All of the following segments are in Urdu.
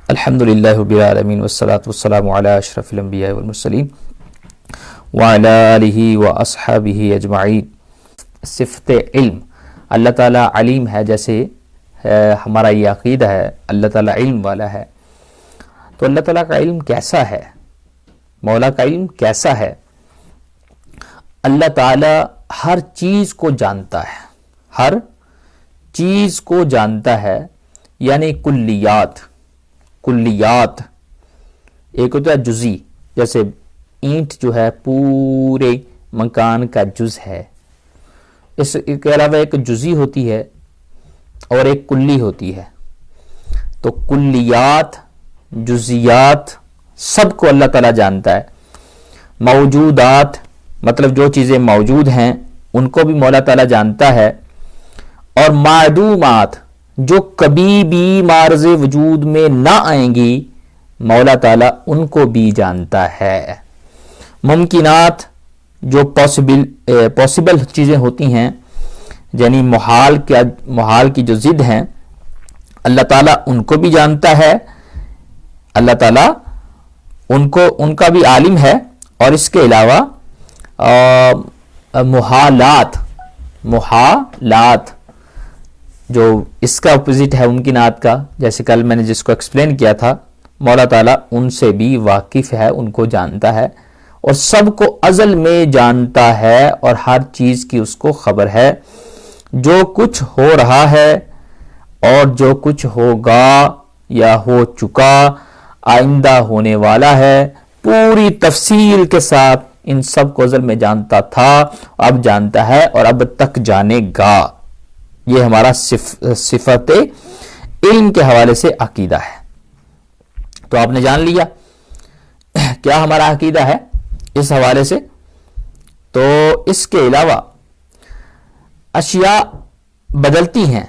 الحمدللہ رب العالمین والصلاة والسلام علی اشرف الانبیاء والمرسلین وعلی آلہ واصحابہ اجمعین۔ صفت علم، اللہ تعالیٰ علیم ہے، جیسے ہمارا یہ عقیدہ ہے اللہ تعالیٰ علم والا ہے، تو اللہ تعالیٰ کا علم کیسا ہے، مولا کا علم کیسا ہے؟ اللہ تعالیٰ ہر چیز کو جانتا ہے، ہر چیز کو جانتا ہے، یعنی کلیات ایک ہوتا ہے جزئی، جیسے اینٹ جو ہے پورے مکان کا جز ہے، اس کے علاوہ ایک جزئی ہوتی ہے اور ایک کلی ہوتی ہے، تو کلیات جزیات سب کو اللہ تعالیٰ جانتا ہے۔ موجودات مطلب جو چیزیں موجود ہیں ان کو بھی مولا تعالیٰ جانتا ہے، اور معدومات جو کبھی بھی معرض وجود میں نہ آئیں گی مولا تعالیٰ ان کو بھی جانتا ہے۔ ممکنات جو پاسبل چیزیں ہوتی ہیں، یعنی محال کی جو ضد ہیں، اللہ تعالیٰ ان کو بھی جانتا ہے، اللہ تعالیٰ ان کا بھی عالم ہے۔ اور اس کے علاوہ محالات جو اس کا اپوزٹ ہے ممکنات کا، جیسے کل میں نے جس کو ایکسپلین کیا تھا، مولا تعالیٰ ان سے بھی واقف ہے، ان کو جانتا ہے، اور سب کو ازل میں جانتا ہے، اور ہر چیز کی اس کو خبر ہے، جو کچھ ہو رہا ہے اور جو کچھ ہوگا یا ہو چکا، آئندہ ہونے والا ہے، پوری تفصیل کے ساتھ ان سب کو ازل میں جانتا تھا، اب جانتا ہے اور اب تک جانے گا۔ یہ ہمارا صفت علم کے حوالے سے عقیدہ ہے۔ تو آپ نے جان لیا کیا ہمارا عقیدہ ہے اس حوالے سے۔ تو اس کے علاوہ اشیاء بدلتی ہیں،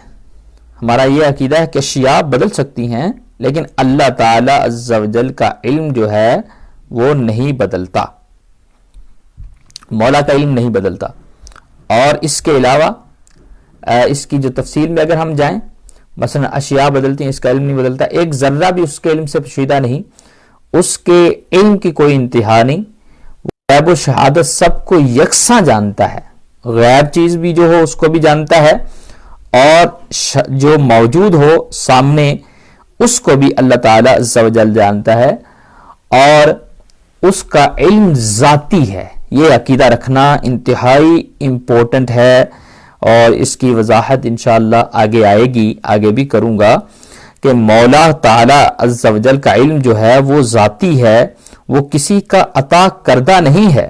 ہمارا یہ عقیدہ ہے کہ اشیاء بدل سکتی ہیں، لیکن اللہ تعالی عز و جل کا علم جو ہے وہ نہیں بدلتا، مولا کا علم نہیں بدلتا۔ اور اس کے علاوہ اس کی جو تفصیل میں اگر ہم جائیں، مثلا اشیاء بدلتی ہیں، اس کا علم نہیں بدلتا، ایک ذرہ بھی اس کے علم سے پوشیدہ نہیں، اس کے علم کی کوئی انتہا نہیں، غیب و شہادت سب کو یکساں جانتا ہے، غیب چیز بھی جو ہو اس کو بھی جانتا ہے، اور جو موجود ہو سامنے اس کو بھی اللہ تعالی عز و جل جانتا ہے، اور اس کا علم ذاتی ہے۔ یہ عقیدہ رکھنا انتہائی امپورٹنٹ ہے، اور اس کی وضاحت انشاءاللہ آگے آئے گی، آگے بھی کروں گا کہ مولا تعالی عز و جل کا علم جو ہے وہ ذاتی ہے، وہ کسی کا عطا کردہ نہیں ہے۔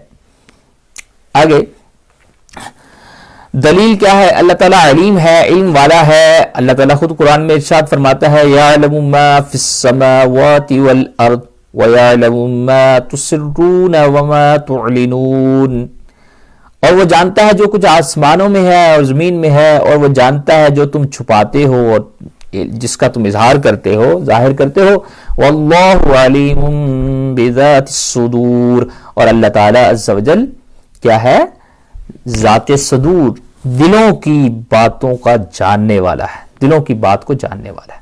آگے دلیل کیا ہے؟ اللہ تعالیٰ علیم ہے، علم والا ہے۔ اللہ تعالیٰ خود قرآن میں ارشاد فرماتا ہے یعلم ما فی السماوات والارض وَيَعْلَمُ مَا تُسِرُّونَ وَمَا تُعْلِنُونَ، اور وہ جانتا ہے جو کچھ آسمانوں میں ہے اور زمین میں ہے، اور وہ جانتا ہے جو تم چھپاتے ہو اور جس کا تم اظہار کرتے ہو، ظاہر کرتے ہو۔ وَاللَّهُ عَلِيمٌ بِذَاتِ الصُّدُورِ، اور اللہ تعالیٰ عز و جل کیا ہے؟ ذات صدور، دلوں کی باتوں کا جاننے والا ہے، دلوں کی بات کو جاننے والا ہے۔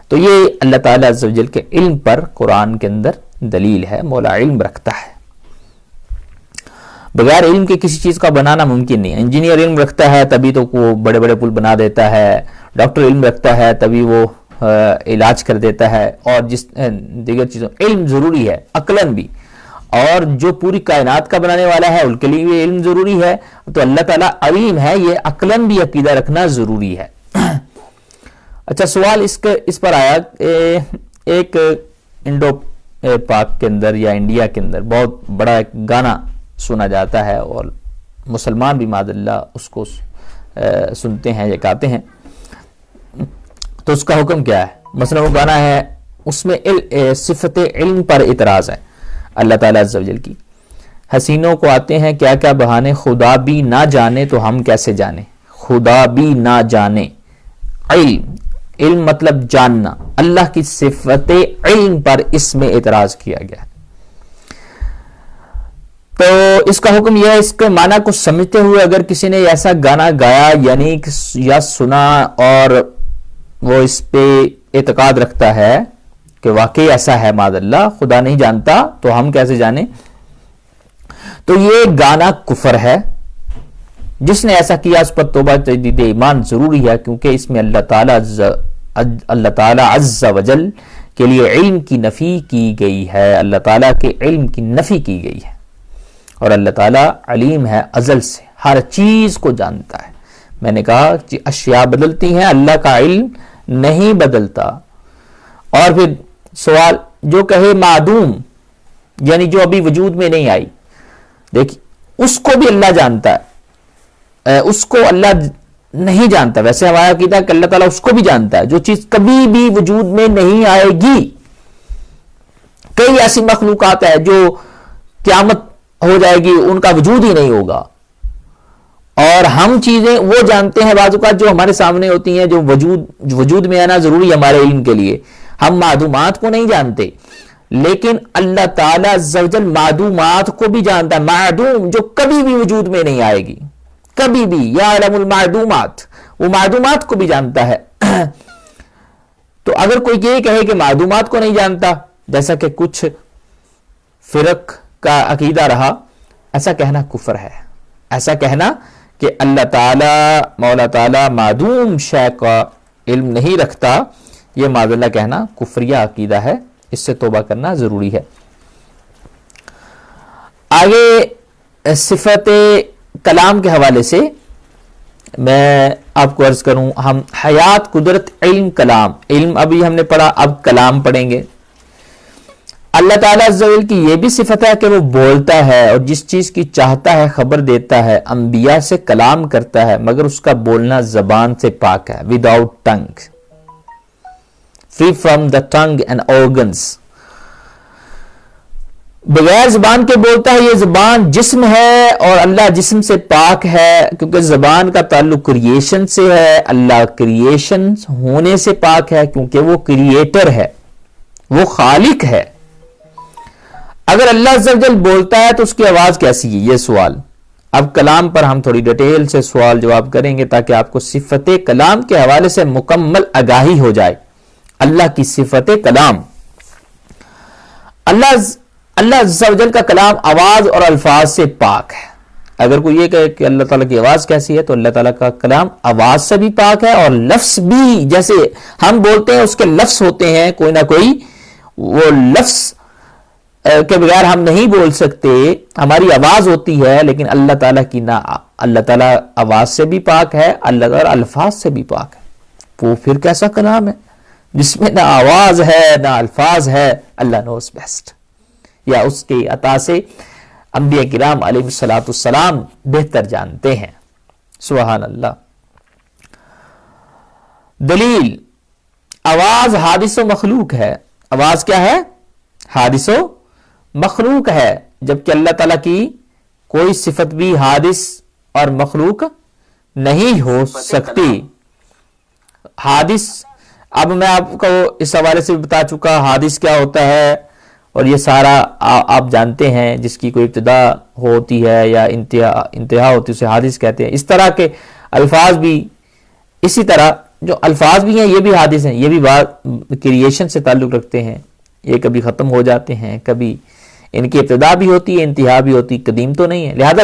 تو یہ اللہ تعالیٰ عز و جل کے علم پر قرآن کے اندر دلیل ہے، مولا علم رکھتا ہے۔ بغیر علم کے کسی چیز کا بنانا ممکن نہیں ہے۔ انجینئر علم رکھتا ہے تبھی تو وہ بڑے بڑے پل بنا دیتا ہے، ڈاکٹر علم رکھتا ہے تبھی وہ علاج کر دیتا ہے، اور جس دیگر چیزوں علم ضروری ہے، عقلاً بھی، اور جو پوری کائنات کا بنانے والا ہے ان کے لیے بھی علم ضروری ہے۔ تو اللہ تعالیٰ علیم ہے، یہ عقلاً بھی عقیدہ رکھنا ضروری ہے۔ اچھا، سوال اس پر آیا، ایک انڈو پاک کے اندر یا انڈیا کے اندر بہت بڑا ایک گانا سنا جاتا ہے، اور مسلمان بھی معاذ اللہ اس کو سنتے ہیں یا گاتے ہیں، تو اس کا حکم کیا ہے؟ مثلا وہ گانا ہے، اس میں صفت علم پر اعتراض ہے اللہ تعالیٰ عز و جل کی۔ حسینوں کو آتے ہیں کیا کیا بہانے، خدا بھی نہ جانے تو ہم کیسے جانے، خدا بھی نہ جانے۔ علم مطلب جاننا، اللہ کی صفت علم پر اس میں اعتراض کیا گیا ہے۔ تو اس کا حکم یہ ہے، اس کے معنی کو سمجھتے ہوئے اگر کسی نے ایسا گانا گایا یعنی یا سنا اور وہ اس پہ اعتقاد رکھتا ہے کہ واقعی ایسا ہے، معاذ اللہ، خدا نہیں جانتا تو ہم کیسے جانیں؟ تو یہ گانا کفر ہے. جس نے ایسا کیا اس پر توبہ تجدید ایمان ضروری ہے، کیونکہ اس میں اللہ تعالیٰ عز و جل کے لیے علم کی نفی کی گئی ہے، اللہ تعالیٰ کے علم کی نفی کی گئی ہے. اور اللہ تعالیٰ علیم ہے، ازل سے ہر چیز کو جانتا ہے. میں نے کہا کہ اشیاء بدلتی ہیں، اللہ کا علم نہیں بدلتا. اور پھر سوال، جو کہے معدوم یعنی جو ابھی وجود میں نہیں آئی، دیکھیں اس کو بھی اللہ جانتا ہے، اس کو اللہ نہیں جانتا. ویسے ہمارا عقیدہ کہ اللہ تعالیٰ اس کو بھی جانتا ہے جو چیز کبھی بھی وجود میں نہیں آئے گی. کئی ایسی مخلوقات ہیں جو قیامت ہو جائے گی ان کا وجود ہی نہیں ہوگا، اور ہم چیزیں وہ جانتے ہیں بعض اوقات جو ہمارے سامنے ہوتی ہیں، جو وجود میں آنا ضروری ہے ہمارے علم کے لیے. ہم معدومات کو نہیں جانتے، لیکن اللہ تعالیٰ عز و جل معدومات کو بھی جانتا ہے. معدوم جو کبھی بھی وجود میں نہیں آئے گی، کبھی بھی، یعلم المعدومات، وہ معدومات کو بھی جانتا ہے. تو اگر کوئی یہ کہے کہ معدومات کو نہیں جانتا، جیسا کہ کچھ فرق کا عقیدہ رہا، ایسا کہنا کفر ہے. ایسا کہنا کہ اللہ تعالیٰ، مولا تعالیٰ معدوم شے کا علم نہیں رکھتا، یہ معاذ اللہ کہنا کفریہ عقیدہ ہے. اس سے توبہ کرنا ضروری ہے. آگے صفت کلام کے حوالے سے میں آپ کو عرض کروں، ہم حیات، قدرت، علم، کلام، علم ابھی ہم نے پڑھا، اب کلام پڑھیں گے. اللہ تعالیٰ عز و جل کی یہ بھی صفت ہے کہ وہ بولتا ہے اور جس چیز کی چاہتا ہے خبر دیتا ہے. انبیاء سے کلام کرتا ہے مگر اس کا بولنا زبان سے پاک ہے. Without tongue, free from the tongue and organs. بغیر زبان کے بولتا ہے. یہ زبان جسم ہے اور اللہ جسم سے پاک ہے، کیونکہ زبان کا تعلق کریشن سے ہے. اللہ کریشن ہونے سے پاک ہے کیونکہ وہ کریٹر ہے، وہ خالق ہے. اگر اللہ عز و جل بولتا ہے تو اس کی آواز کیسی ہے؟ یہ سوال. اب کلام پر ہم تھوڑی ڈیٹیل سے سوال جواب کریں گے تاکہ آپ کو صفت کلام کے حوالے سے مکمل آگاہی ہو جائے. اللہ کی صفت کلام، اللہ عز و جل کا کلام آواز اور الفاظ سے پاک ہے. اگر کوئی یہ کہے کہ اللہ تعالیٰ کی آواز کیسی ہے، تو اللہ تعالیٰ کا کلام آواز سے بھی پاک ہے، اور لفظ بھی جیسے ہم بولتے ہیں اس کے لفظ ہوتے ہیں، کوئی نہ کوئی وہ لفظ کے بغیر ہم نہیں بول سکتے. ہماری آواز ہوتی ہے، لیکن اللہ تعالیٰ کی نہ، اللہ تعالیٰ آواز سے بھی پاک ہے، اللہ تعالیٰ الفاظ سے بھی پاک ہے. وہ پھر کیسا کلام ہے جس میں نہ آواز ہے نہ الفاظ ہے؟ اللہ نوز بیسٹ. یا اس کی عطا سے انبیاء کرام علیہ الصلوۃ والسلام بہتر جانتے ہیں. سبحان اللہ. دلیل، آواز حادث و مخلوق ہے. آواز کیا ہے؟ حادث و مخلوق ہے، جبکہ اللہ تعالیٰ کی کوئی صفت بھی حادث اور مخلوق نہیں ہو سکتی. حادث، اب میں آپ کو اس حوالے سے بتا چکا حادث کیا ہوتا ہے، اور یہ سارا آپ جانتے ہیں. جس کی کوئی ابتدا ہوتی ہے یا انتہا ہوتی ہے اسے حادث کہتے ہیں. اس طرح کے الفاظ بھی، اسی طرح جو الفاظ بھی ہیں یہ بھی حادث ہیں. یہ بھی کریشن سے تعلق رکھتے ہیں. یہ کبھی ختم ہو جاتے ہیں، کبھی ان کی ابتدا بھی ہوتی ہے، انتہا بھی ہوتی، قدیم تو نہیں ہے. لہذا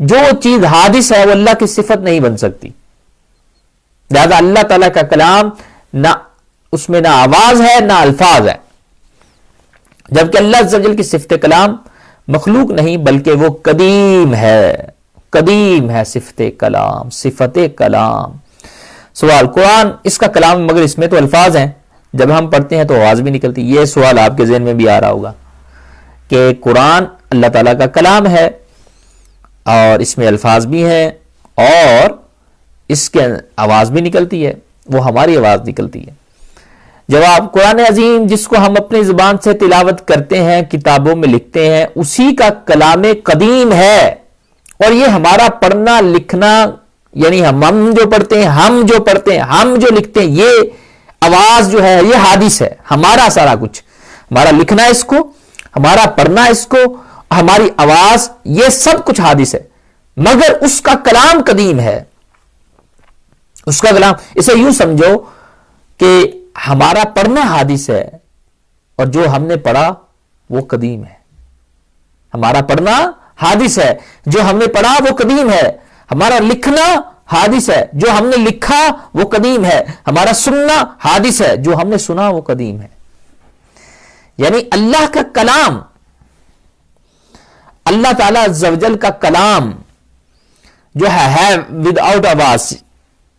جو چیز حادث ہے وہ اللہ کی صفت نہیں بن سکتی. لہذا اللہ تعالیٰ کا کلام نہ اس میں نہ آواز ہے نہ الفاظ ہے، جبکہ اللہ عز و جل کی صفت کلام مخلوق نہیں بلکہ وہ قدیم ہے. قدیم ہے صفت کلام، صفت کلام. سوال، قرآن اس کا کلام مگر اس میں تو الفاظ ہیں، جب ہم پڑھتے ہیں تو آواز بھی نکلتی. یہ سوال آپ کے ذہن میں بھی آ رہا ہوگا کہ قرآن اللہ تعالیٰ کا کلام ہے اور اس میں الفاظ بھی ہیں اور اس کے آواز بھی نکلتی ہے، وہ ہماری آواز نکلتی ہے. جواب، قرآن عظیم جس کو ہم اپنی زبان سے تلاوت کرتے ہیں، کتابوں میں لکھتے ہیں، اسی کا کلام قدیم ہے. اور یہ ہمارا پڑھنا لکھنا، یعنی ہم جو پڑھتے ہیں، ہم جو لکھتے ہیں، یہ آواز جو ہے یہ حادث ہے. ہمارا سارا کچھ، ہمارا لکھنا اس کو، ہمارا پڑھنا اس کو، ہماری آواز، یہ سب کچھ حادث ہے. مگر اس کا کلام قدیم ہے. اس کا کلام، اسے یوں سمجھو کہ ہمارا پڑھنا حادث ہے اور جو ہم نے پڑھا وہ قدیم ہے. ہمارا پڑھنا حادث ہے, جو ہم نے پڑھا وہ قدیم ہے. ہمارا لکھنا حادث ہے, جو ہم نے لکھا وہ قدیم ہے. ہمارا سننا حادث ہے, جو ہم نے سنا وہ قدیم ہے. یعنی اللہ کا کلام, اللہ تعالیٰ عز و جل کا کلام جو ہے ود آؤٹ آواز,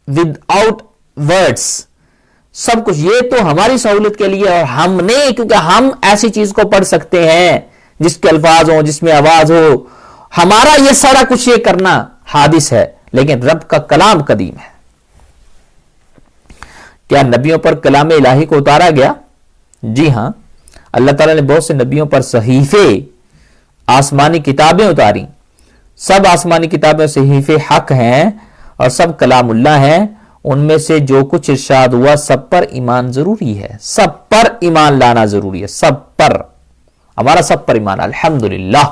ود آؤٹ ورڈز, سب کچھ یہ تو ہماری سہولت کے لیے, اور ہم نے, کیونکہ ہم ایسی چیز کو پڑھ سکتے ہیں جس کے الفاظ ہوں, جس میں آواز ہو, ہمارا یہ سارا کچھ یہ کرنا حادث ہے, لیکن رب کا کلام قدیم ہے. کیا نبیوں پر کلام الہی کو اتارا گیا؟ جی ہاں, اللہ تعالیٰ نے بہت سے نبیوں پر صحیفے, آسمانی کتابیں اتاری. سب آسمانی کتابیں صحیفے حق ہیں اور سب کلام اللہ ہیں. ان میں سے جو کچھ ارشاد ہوا سب پر ایمان ضروری ہے, سب پر ایمان لانا ضروری ہے, سب پر, ہمارا سب پر ایمان. الحمدللہ.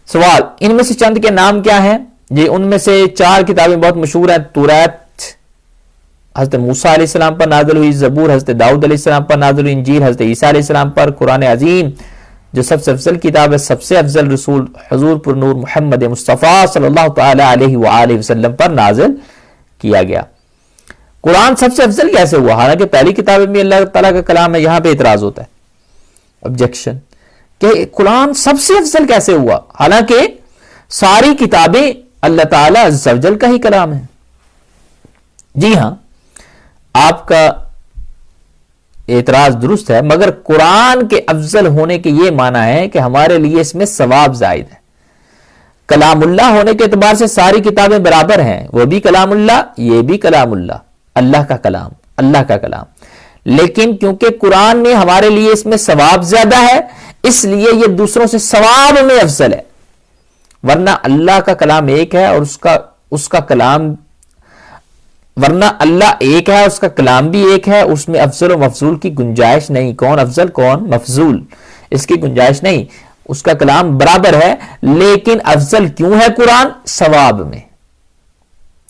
سوال, ان میں سے چند کے نام کیا ہیں؟ جی ان میں سے 4 کتابیں بہت مشہور ہیں. توریت حضرت موسیٰ علیہ السلام پر نازل ہوئی, زبور حضرت داؤد علیہ السلام پر نازل ہوئی, انجیل حضرت عیسیٰ علیہ السلام پر, قرآن عظیم جو سب سے افضل کتاب ہے, سب سے افضل رسول حضور پر نور محمد مصطفیٰ صلی اللہ تعالی علیہ وآلہ وسلم پر نازل کیا گیا. قرآن سب سے افضل کیسے ہوا؟ حالانکہ پہلی کتاب میں اللہ تعالیٰ کا کلام ہے. یہاں پہ اعتراض ہوتا ہے, آبجیکشن, کہ قرآن سب سے افضل کیسے ہوا حالانکہ ساری کتابیں اللہ تعالیٰ عز و جل کا ہی کلام ہے. جی ہاں, آپ کا اعتراض درست ہے, مگر قرآن کے افضل ہونے کے یہ معنی ہے کہ ہمارے لیے اس میں ثواب زائد ہے. کلام اللہ ہونے کے اعتبار سے ساری کتابیں برابر ہیں, وہ بھی کلام اللہ, یہ بھی کلام اللہ, اللہ کا کلام, اللہ کا کلام. لیکن کیونکہ قرآن میں ہمارے لیے اس میں ثواب زیادہ ہے, اس لیے یہ دوسروں سے ثواب میں افضل ہے. ورنہ اللہ کا کلام ایک ہے اور اس کا کلام, ورنہ اللہ ایک ہے, اس کا کلام بھی ایک ہے, اس میں افضل و مفضول کی گنجائش نہیں. کون افضل کون مفضول, اس کی گنجائش نہیں. اس کا کلام برابر ہے, لیکن افضل کیوں ہے قرآن؟ ثواب میں,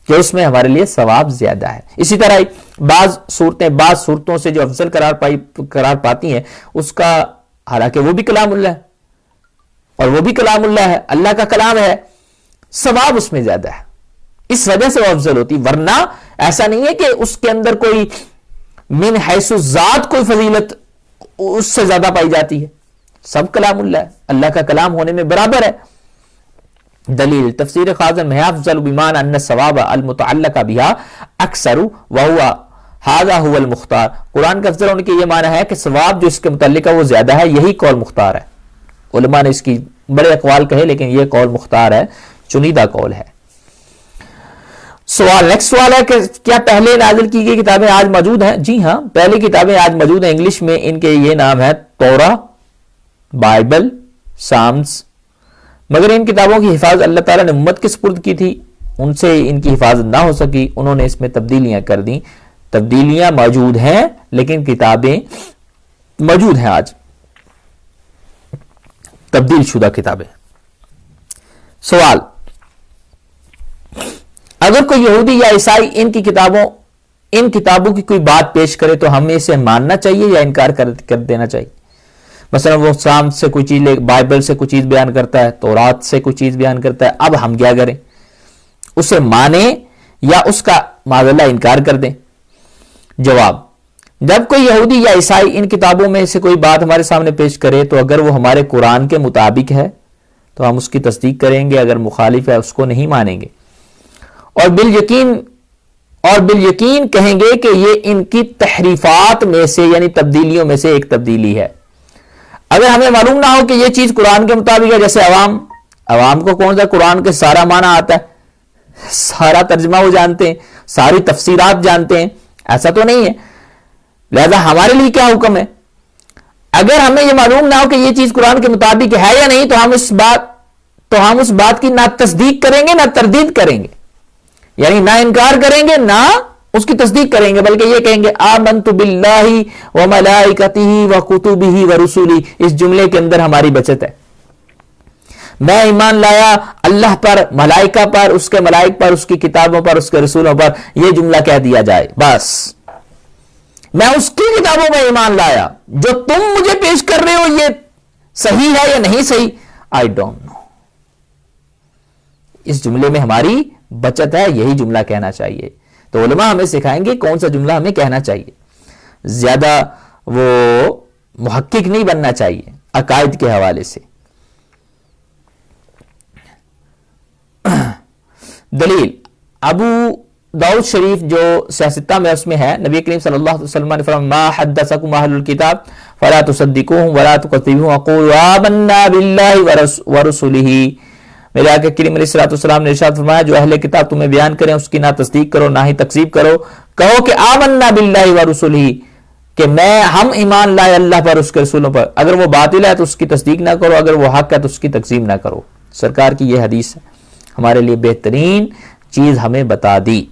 کہ اس میں ہمارے لیے ثواب زیادہ ہے. اسی طرح بعض صورتوں سے جو افضل قرار پاتی ہیں, اس کا حالانکہ وہ بھی کلام اللہ ہے اور وہ بھی کلام اللہ ہے, اللہ کا کلام ہے, ثواب اس میں زیادہ ہے, اس وجہ سے وہ افضل ہوتی. ورنہ ایسا نہیں ہے کہ اس کے اندر کوئی من حیث ذات کوئی فضیلت اس سے زیادہ پائی جاتی ہے. سب کلام اللہ ہے, اللہ کا کلام ہونے میں برابر ہے. دلیل تفسیر خازن میں افضل بمان ان الثواب المتعلق بها اکثر وهو هذا هو المختار. قرآن کا افضل ہونے کے یہ معنی ہے کہ ثواب جو اس کے متعلق ہے وہ زیادہ ہے, یہی قول مختار ہے. علماء نے اس کی بڑے اقوال کہے, لیکن یہ قول مختار ہے, چنیدہ قول ہے. سوال, نیکسٹ سوال ہے کہ کیا پہلے نازل کی گئی کتابیں آج موجود ہیں؟ جی ہاں, پہلی کتابیں آج موجود ہیں. انگلش میں ان کے یہ نام ہے تورا, بائبل, سامس. مگر ان کتابوں کی حفاظت اللہ تعالیٰ نے امت کے سپرد کی تھی, ان سے ان کی حفاظت نہ ہو سکی, انہوں نے اس میں تبدیلیاں کر دیں. تبدیلیاں موجود ہیں لیکن کتابیں موجود ہیں آج, تبدیل شدہ کتابیں. سوال, اگر کوئی یہودی یا عیسائی ان کتابوں کی کوئی بات پیش کرے تو ہمیں اسے ماننا چاہیے یا انکار کر دینا چاہیے؟ مثلا وہ سام سے کوئی چیز بائبل سے کوئی چیز بیان کرتا ہے, تورات سے کوئی چیز بیان کرتا ہے, اب ہم کیا کریں؟ اسے مانیں یا اس کا معذ اللہ انکار کر دیں؟ جواب, جب کوئی یہودی یا عیسائی ان کتابوں میں سے کوئی بات ہمارے سامنے پیش کرے تو اگر وہ ہمارے قرآن کے مطابق ہے تو ہم اس کی تصدیق کریں گے, اگر مخالف ہے اس کو نہیں مانیں گے, اور بالیقین کہیں گے کہ یہ ان کی تحریفات میں سے یعنی تبدیلیوں میں سے ایک تبدیلی ہے. اگر ہمیں معلوم نہ ہو کہ یہ چیز قرآن کے مطابق ہے, جیسے عوام کو کون سا قرآن کے سارا معنی آتا ہے, سارا ترجمہ وہ جانتے ہیں, ساری تفسیرات جانتے ہیں, ایسا تو نہیں ہے. لہذا ہمارے لیے کیا حکم ہے؟ اگر ہمیں یہ معلوم نہ ہو کہ یہ چیز قرآن کے مطابق ہے یا نہیں, تو ہم اس بات کی نہ تصدیق کریں گے نہ تردید کریں گے, یعنی نہ انکار کریں گے نہ اس کی تصدیق کریں گے, بلکہ یہ کہیں گے آمنت باللہ و ملائکتہ و کتبہ و رسولہ. اس جملے کے اندر ہماری بچت ہے. میں ایمان لایا اللہ پر, ملائکہ پر, اس کے ملائک پر, اس کی کتابوں پر, اس کے رسولوں پر, یہ جملہ کہہ دیا جائے بس. میں اس کی کتابوں میں ایمان لایا. جو تم مجھے پیش کر رہے ہو یہ صحیح ہے یا نہیں صحیح, آئی ڈونٹ نو. اس جملے میں ہماری بچت ہے, یہی جملہ کہنا چاہیے. تو علماء ہمیں سکھائیں گے کون سا جملہ ہمیں کہنا چاہیے. زیادہ وہ محقق نہیں بننا چاہیے عقائد کے حوالے سے. دلیل ابو داؤد شریف جو سیاستہ میں اس میں ہے, نبی کریم صلی اللہ علیہ وسلم نے فرمایا ما حدثکم اہل الکتاب فلا تصدقوهم ولا تکذبوهم وقولوا آمنا باللہ ورسلہ. میرے آقا کریم علیہ الصلوۃ والسلام نے ارشاد فرمایا جو اہل کتاب تمہیں بیان کریں اس کی نہ تصدیق کرو نہ ہی تکذیب کرو, کہو کہ آمنا باللہ ورسلہ, کہ ہم ایمان لائے اللہ پر اس کے رسولوں پر. اگر وہ باطل ہے تو اس کی تصدیق نہ کرو, اگر وہ حق ہے تو اس کی تکذیب نہ کرو. سرکار کی یہ حدیث ہمارے لیے بہترین چیز ہمیں بتا دی.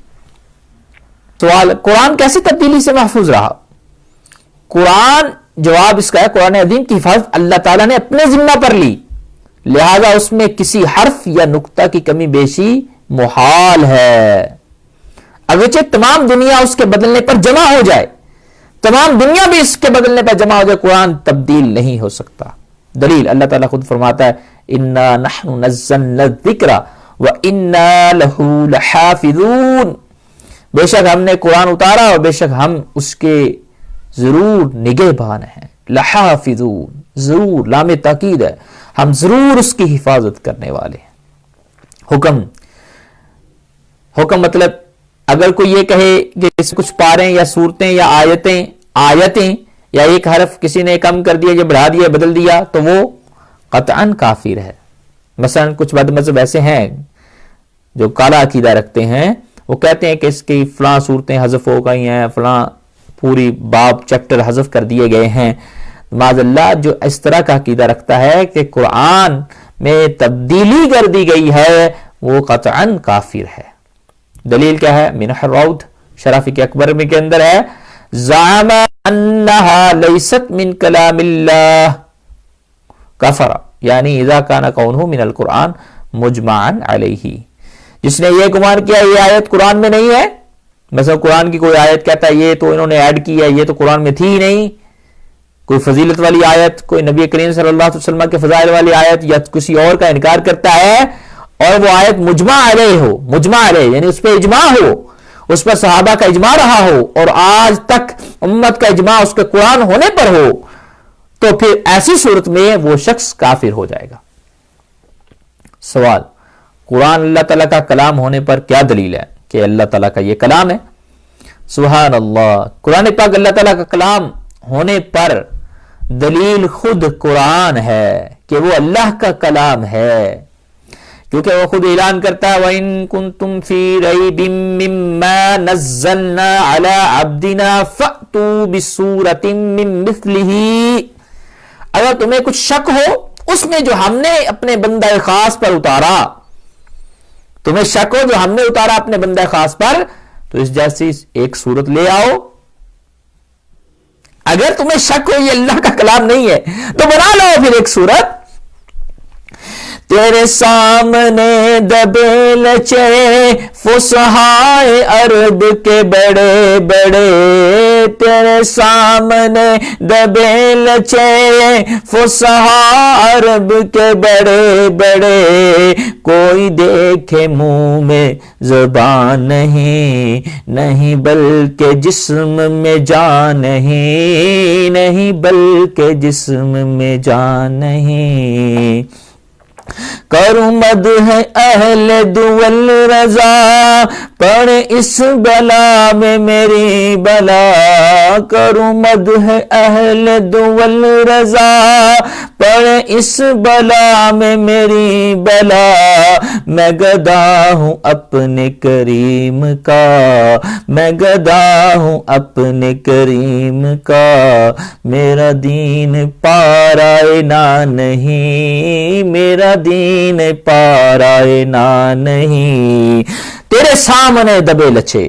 سوال, قرآن کیسی تبدیلی سے محفوظ رہا؟ قرآن جواب اس کا ہے قرآن عظیم کی حفاظت اللہ تعالیٰ نے اپنے ذمہ پر لی, لہذا اس میں کسی حرف یا نقطہ کی کمی بیشی محال ہے. اگرچہ تمام دنیا اس کے بدلنے پر جمع ہو جائے, تمام دنیا بھی اس کے بدلنے پر جمع ہو جائے, قرآن تبدیل نہیں ہو سکتا. دلیل اللہ تعالیٰ خود فرماتا ہے انا نحن نزلنا الذکر وانا لہ لحافظون, بے شک ہم نے قرآن اتارا اور بے شک ہم اس کے ضرور نگہبان ہیں. لحافظون ضرور لام تاکید ہے, ہم ضرور اس کی حفاظت کرنے والے ہیں. حکم مطلب اگر کوئی یہ کہے کہ اس کچھ پاریں یا صورتیں یا آیتیں یا ایک حرف کسی نے کم کر دیا یا بڑھا دیا بدل دیا تو وہ قطعاً کافر ہے. مثلا کچھ بد مذہب ایسے ہیں جو کالا عقیدہ رکھتے ہیں, وہ کہتے ہیں کہ اس کی فلاں صورتیں حذف ہو گئی ہیں, فلاں پوری باب چیپٹر حذف کر دیے گئے ہیں. معاذ اللہ جو اس طرح کا عقیدہ رکھتا ہے کہ قرآن میں تبدیلی کر دی گئی ہے وہ قطعاً کافر ہے. دلیل کیا ہے؟ منح الروض شرافی کے اکبر میں کے اندر ہے زعم انہا لیست من کلام اللہ کفر, یعنی اذا کان قولہ من القرآن مجمعا علیہ. جس نے یہ گمان کیا یہ آیت قرآن میں نہیں ہے, مثلا قرآن کی کوئی آیت کہتا ہے یہ تو انہوں نے ایڈ کی ہے, یہ تو قرآن میں تھی ہی نہیں, کوئی فضیلت والی آیت, کوئی نبی کریم صلی اللہ علیہ وسلم کے فضائل والی آیت یا کسی اور کا انکار کرتا ہے اور وہ آیت مجمع علیہ ہو, مجمع علیہ یعنی اس پہ اجماع ہو, اس پر صحابہ کا اجماع رہا ہو اور آج تک امت کا اجماع اس کے قرآن ہونے پر ہو, تو پھر ایسی صورت میں وہ شخص کافر ہو جائے گا. سوال, قرآن اللہ تعالیٰ کا کلام ہونے پر کیا دلیل ہے کہ اللہ تعالیٰ کا یہ کلام ہے؟ سبحان اللہ, قرآن پاک اللہ تعالیٰ کا کلام ہونے پر دلیل خود قرآن ہے کہ وہ اللہ کا کلام ہے, کیونکہ وہ خود اعلان کرتا ہے وَإِن كُنتُمْ فِي رَيْبٍ مِّمَّا نَزَّلْنَا عَلَىٰ عَبْدِنَا فَأْتُوا بِسُورَةٍ مِّن مِّثْلِهِ. اگر تمہیں کچھ شک ہو اس میں جو ہم نے اپنے بندہ خاص پر اتارا, تمہیں شک ہو جو ہم نے اتارا اپنے بندہ خاص پر, تو اس جیسی ایک صورت لے آؤ. اگر تمہیں شک ہو یہ اللہ کا کلام نہیں ہے تو بنا لو پھر ایک صورت. تیرے سامنے دبے لچے فصحائے عرب کے بڑے بڑے, تیرے سامنے دبے لچے فصحائے عرب کے بڑے بڑے, کوئی دیکھے منہ میں زبان نہیں, نہیں بلکہ جسم میں جان نہیں, نہیں بلکہ جسم میں جان نہیں. کروں مدح اہل دول رضا پڑھ اس بلا میں میری بلا, کروں مدح اہل دول رضا پڑھ اس بلا میں میری بلا. میں گدا ہوں اپنے کریم کا, میں گدا ہوں اپنے کریم کا, میرا دین پارائے نہ نہیں, میرا دین پارائے نہ نہیں. تیرے سامنے دبے لچے,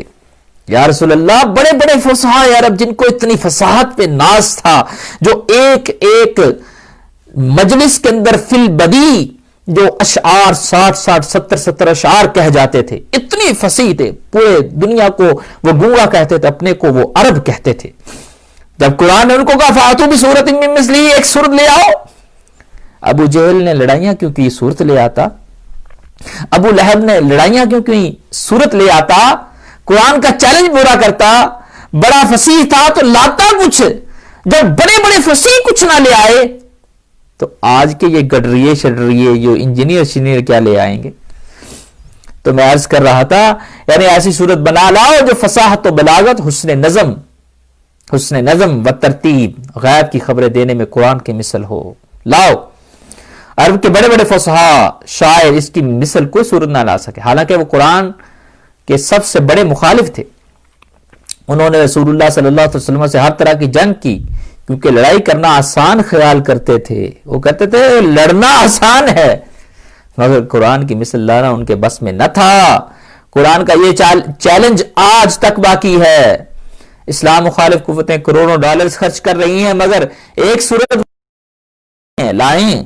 یا رسول اللہ بڑے بڑے فصحائے عرب جن کو اتنی فصاحت پہ ناز تھا, جو ایک ایک مجلس کے اندر فی البدی جو اشعار 60-70 اشعار کہہ جاتے تھے, اتنی فصیح تھے, پورے دنیا کو وہ گونگا کہتے تھے, اپنے کو وہ عرب کہتے تھے. جب قرآن نے ان کو کہا فاتو بسورۃ من مثلہ، ایک سورت لے آؤ، ابو جہل نے لڑائیاں کیوں کی؟ سورت لے آتا. ابو لہب نے لڑائیاں کیوں کی؟ سورت لے آتا. قرآن کا چیلنج پورا کرتا، بڑا فصیح تھا تو لاتا کچھ. جب بڑے بڑے فصیح کچھ نہ لے آئے تو آج کے یہ گڈریے شڈریے جو انجینئر کیا لے آئیں گے؟ تو میں عرض کر رہا تھا یعنی ایسی صورت بنا لاؤ جو فصاحت و بلاغت، حسن نظم و ترتیب، غیب کی خبریں دینے میں قرآن کی مثل ہو. لاؤ. عرب کے بڑے بڑے فصحاء شاعر اس کی مثل کوئی صورت نہ لا سکے، حالانکہ وہ قرآن کے سب سے بڑے مخالف تھے. انہوں نے رسول اللہ صلی اللہ علیہ وسلم سے ہر طرح کی جنگ کی، کیونکہ لڑائی کرنا آسان خیال کرتے تھے. وہ کہتے تھے لڑنا آسان ہے، مگر قرآن کی مثل لانا ان کے بس میں نہ تھا. قرآن کا یہ چیلنج آج تک باقی ہے. اسلام مخالف قوتیں کروڑوں ڈالرز خرچ کر رہی ہیں، مگر ایک صورت لائیں.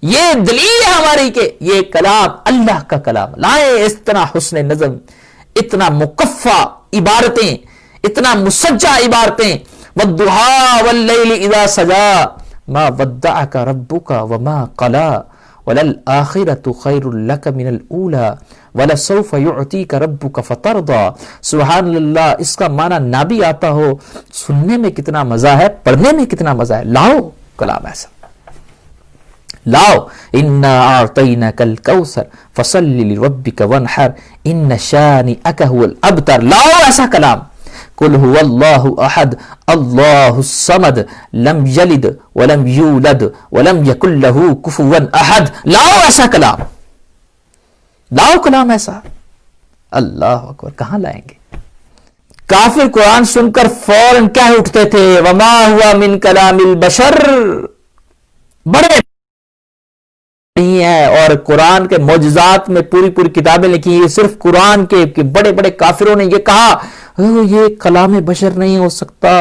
یہ دلیل ہے ہماری کہ یہ کلام اللہ کا کلام لائیں. اس طرح حسن نظم، اتنا مکفہ عبارتیں، اتنا مسجع عبارتیں. والضحى واللیل اذا سجا ما ودعك ربك وما قلا وللآخرة خیر لك من الاولى ولسوف يعطيك ربك فترضى. سبحان اللہ، اس کا معنی نہ بھی آتا ہو، سننے میں کتنا مزہ ہے، پڑھنے میں کتنا مزہ ہے. لاؤ کلام ایسا، لاؤ. انا اعطیناک الکوثر فصل لربک وانحر ان شانئک هو الابتر. لاؤ ایسا کلام. قل هو اللہ احد اللہ الصمد لم یلد ولم یولد ولم یکن له کفوا احد. لاؤ ایسا کلام، لاؤ کلام ایسا. اللہ اکبر. کہاں لائیں گے؟ کافر قرآن سن کر فوراً کیا اٹھتے تھے؟ وما ہوا من کلام البشر. بڑے نہیں ہے، اور قرآن کے معجزات میں پوری کتابیں لکھی ہیں. صرف قرآن کے بڑے بڑے کافروں نے یہ کہا یہ کلام بشر نہیں ہو سکتا.